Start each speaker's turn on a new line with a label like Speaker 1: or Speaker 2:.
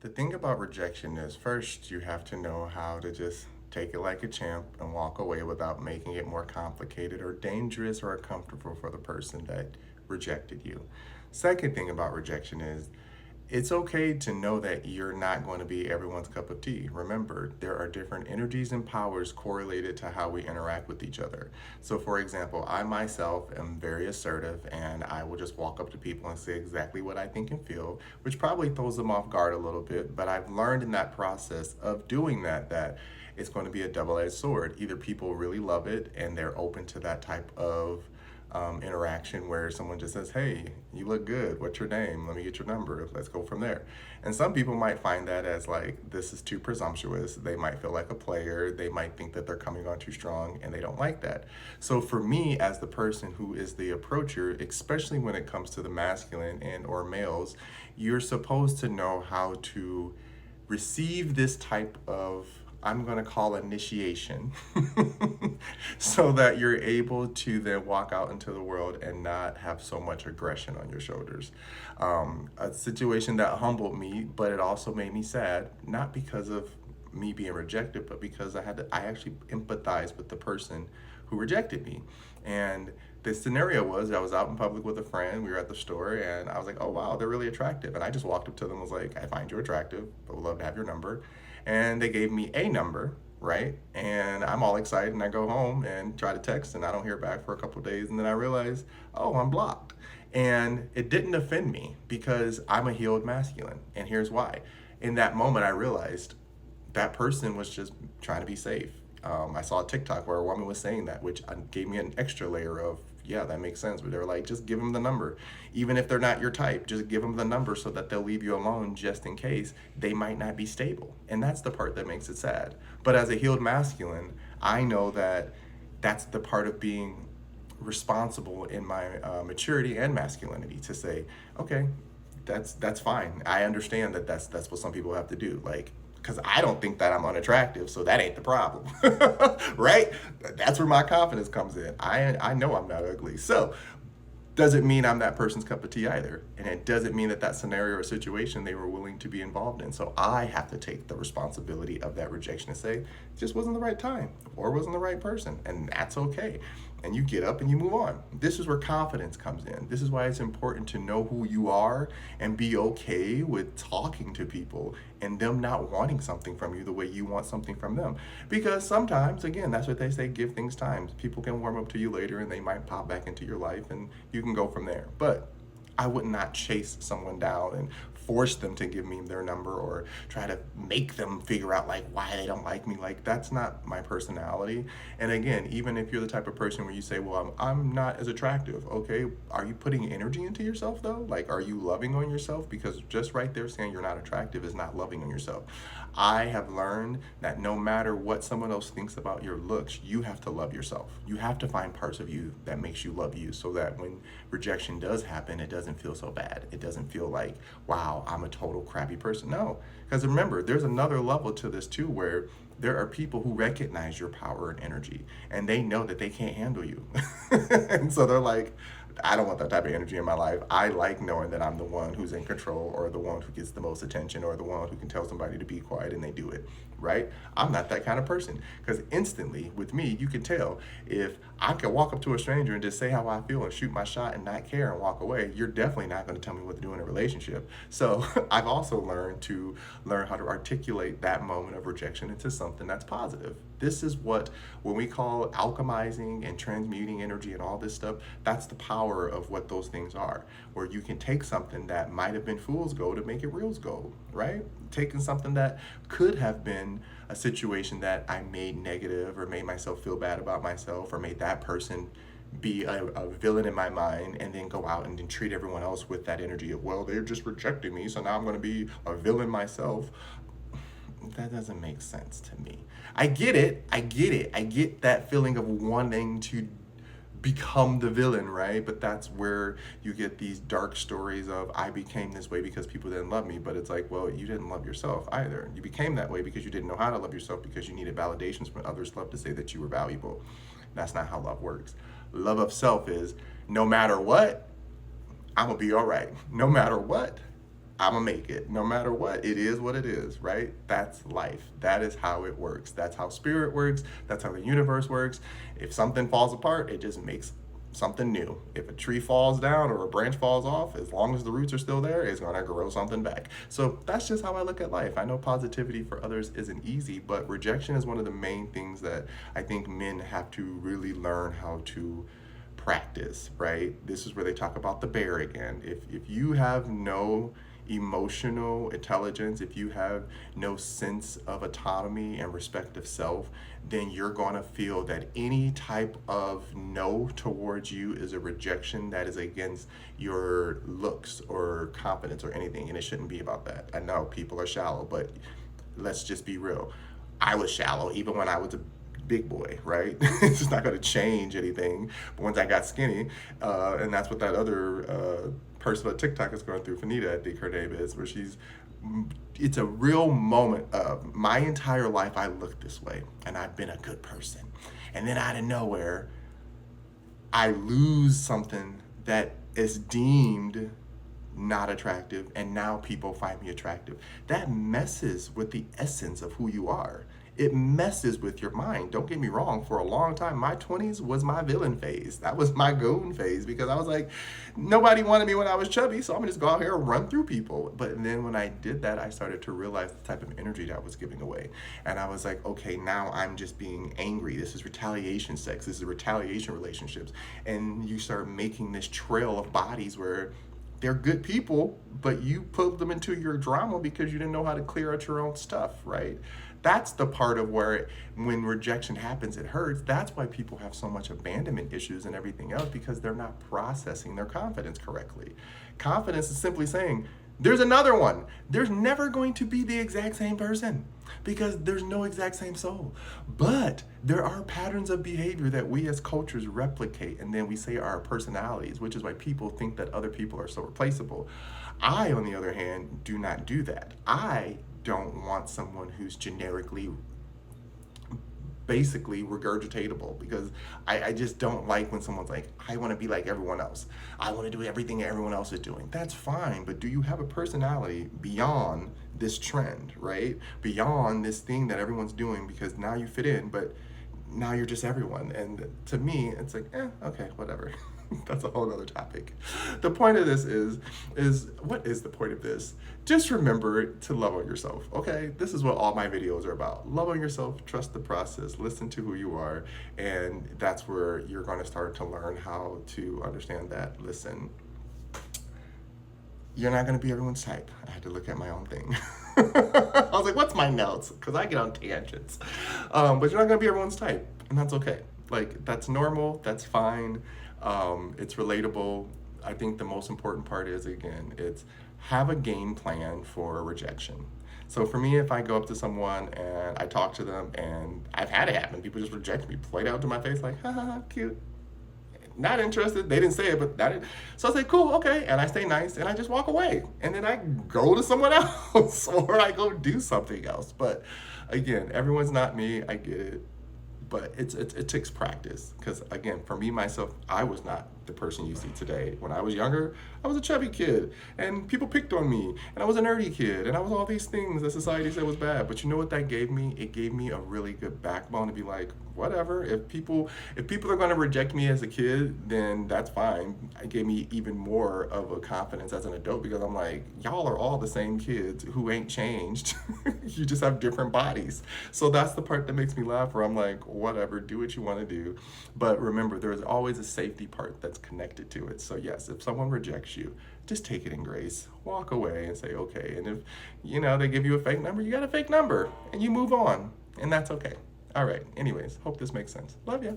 Speaker 1: The thing about rejection is, first, you have to know how to just take it like a champ and walk away without making it more complicated or dangerous or uncomfortable for the person that rejected you. Second thing about rejection is it's okay to know that you're not going to be everyone's cup of tea. Remember, there are different energies and powers correlated to how we interact with each other. So, for example, I myself am very assertive and I will just walk up to people and say exactly what I think and feel, which probably throws them off guard a little bit. But I've learned in that process of doing that it's going to be a double edged sword. Either people really love it and they're open to that type of interaction where someone just says, "Hey, you look good. What's your name? Let me get your number. Let's go from there." And some people might find that as like, this is too presumptuous. They might feel like a player. They might think that they're coming on too strong and they don't like that. So for me, as the person who is the approacher, especially when it comes to the masculine and or males, you're supposed to know how to receive this type of, I'm going to call initiation, so that you're able to then walk out into the world and not have so much aggression on your shoulders. A situation that humbled me, but it also made me sad, not because of me being rejected, but because I actually empathized with the person who rejected me. And the scenario was I was out in public with a friend. We were at the store, and I was like, "Oh wow, they're really attractive." And I just walked up to them and was like, "I find you attractive. I would love to have your number." And they gave me a number, right? And I'm all excited, and I go home and try to text, and I don't hear back for a couple of days, and then I realize, oh, I'm blocked. And it didn't offend me because I'm a healed masculine, and here's why. In that moment, I realized that person was just trying to be safe. I saw a TikTok where a woman was saying that, which gave me an extra layer of, yeah, that makes sense. But they were like, just give them the number. Even if they're not your type, just give them the number so that they'll leave you alone just in case they might not be stable. And that's the part that makes it sad. But as a healed masculine, I know that that's the part of being responsible in my maturity and masculinity to say, okay, that's fine. I understand that that's what some people have to do. Like, because I don't think that I'm unattractive, so that ain't the problem, right? That's where my confidence comes in. I know I'm not ugly, so doesn't mean I'm that person's cup of tea either. And it doesn't mean that that scenario or situation they were willing to be involved in. So I have to take the responsibility of that rejection and say, it just wasn't the right time or wasn't the right person. And that's okay. And you get up and you move on. This is where confidence comes in. This is why it's important to know who you are and be okay with talking to people and them not wanting something from you the way you want something from them. Because sometimes, again, that's what they say, give things time. People can warm up to you later and they might pop back into your life and you can go from there. But I would not chase someone down and force them to give me their number or try to make them figure out like why they don't like me. Like, that's not my personality. And again, even if you're the type of person where you say, well, I'm not as attractive, okay, are you putting energy into yourself though? Like, are you loving on yourself? Because just right there saying you're not attractive is not loving on yourself. I have learned that no matter what someone else thinks about your looks, you have to love yourself. You have to find parts of you that makes you love you so that when rejection does happen, it doesn't feel so bad. It doesn't feel like, wow, I'm a total crappy person. No, because remember, there's another level to this too where there are people who recognize your power and energy and they know that they can't handle you. And so they're like, I don't want that type of energy in my life. I like knowing that I'm the one who's in control or the one who gets the most attention or the one who can tell somebody to be quiet and they do it, right? I'm not that kind of person because instantly with me, you can tell if I can walk up to a stranger and just say how I feel and shoot my shot and not care and walk away, you're definitely not going to tell me what to do in a relationship. So I've also learn how to articulate that moment of rejection into something that's positive. This is what, when we call alchemizing and transmuting energy and all this stuff, that's the power of what those things are, where you can take something that might have been fool's gold to make it real's gold, right? Taking something that could have been a situation that I made negative or made myself feel bad about myself or made that person be a villain in my mind and then go out and then treat everyone else with that energy of, well, they're just rejecting me, so now I'm going to be a villain myself. That doesn't make sense to me. I get it. I get it. I get that feeling of wanting to become the villain, right? But that's where you get these dark stories of I became this way because people didn't love me. But it's like, well, you didn't love yourself either. You became that way because you didn't know how to love yourself because you needed validations from others' love to say that you were valuable. That's not how love works. Love of self is no matter what, I'm gonna be all right. No matter what, I'm gonna make it. No matter what, it is what it is, right? That's life. That is how it works. That's how spirit works. That's how the universe works. If something falls apart, it just makes something new. If a tree falls down or a branch falls off, as long as the roots are still there, it's gonna grow something back. So that's just how I look at life. I know positivity for others isn't easy, but rejection is one of the main things that I think men have to really learn how to practice, right? This is where they talk about the bear again. If you have no emotional intelligence, if you have no sense of autonomy and respect of self, then you're going to feel that any type of no towards you is a rejection that is against your looks or confidence or anything. And it shouldn't be about that. I know people are shallow, but let's just be real. I was shallow even when I was a big boy, right? It's just not going to change anything. But once I got skinny, and that's what that other person on TikTok is going through, Fanita, I think her name is, where it's a real moment of my entire life I looked this way and I've been a good person. And then out of nowhere, I lose something that is deemed not attractive, and now people find me attractive. That messes with the essence of who you are. It messes with your mind. Don't get me wrong, for a long time, my 20s was my villain phase. That was my goon phase, because I was like, nobody wanted me when I was chubby, so I'm gonna just go out here and run through people. But then when I did that, I started to realize the type of energy that I was giving away. And I was like, okay, now I'm just being angry. This is retaliation sex. This is retaliation relationships. And you start making this trail of bodies where they're good people, but you put them into your drama because you didn't know how to clear out your own stuff, right? That's the part of where when rejection happens, it hurts. That's why people have so much abandonment issues and everything else, because they're not processing their confidence correctly. Confidence is simply saying, there's another one. There's never going to be the exact same person, because there's no exact same soul. But there are patterns of behavior that we as cultures replicate, and then we say are our personalities, which is why people think that other people are so replaceable. I, on the other hand, do not do that. I don't want someone who's generically basically regurgitatable, because I just don't like when someone's like, I want to be like everyone else. I want to do everything everyone else is doing. That's fine, but do you have a personality beyond this trend, right? Beyond this thing that everyone's doing, because now you fit in, but now you're just everyone. And to me, it's like, okay, whatever. That's a whole other topic. The point of this is what is the point of this? Just remember to love on yourself, okay? This is what all my videos are about. Love on yourself, trust the process, listen to who you are, and that's where you're going to start to learn how to understand that, listen, you're not going to be everyone's type. I had to look at my own thing. I was like, what's my notes? Because I get on tangents. But you're not going to be everyone's type, and that's okay. Like, that's normal, that's fine. It's relatable. I think the most important part is, again, it's have a game plan for rejection. So for me, if I go up to someone and I talk to them, and I've had it happen, people just reject me, play out to my face like, ha ha ha, cute. Not interested. They didn't say it, but that is. So I say, cool, okay. And I stay nice and I just walk away. And then I go to someone else or I go do something else. But again, everyone's not me. I get it. But it takes practice, because again, for me myself, I was not the person you see today. When I was younger, I was a chubby kid and people picked on me, and I was a nerdy kid, and I was all these things that society said was bad. But you know what that gave me? It gave me a really good backbone to be like, whatever, if people are going to reject me as a kid, then that's fine. It gave me even more of a confidence as an adult, because I'm like, y'all are all the same kids who ain't changed. You just have different bodies. So that's the part that makes me laugh, where I'm like, whatever, do what you want to do. But remember, there's always a safety part that's connected to it. So yes, if someone rejects you, just take it in grace, walk away and say, okay. And if, they give you a fake number, you got a fake number and you move on, and that's okay. All right. Anyways, hope this makes sense. Love ya.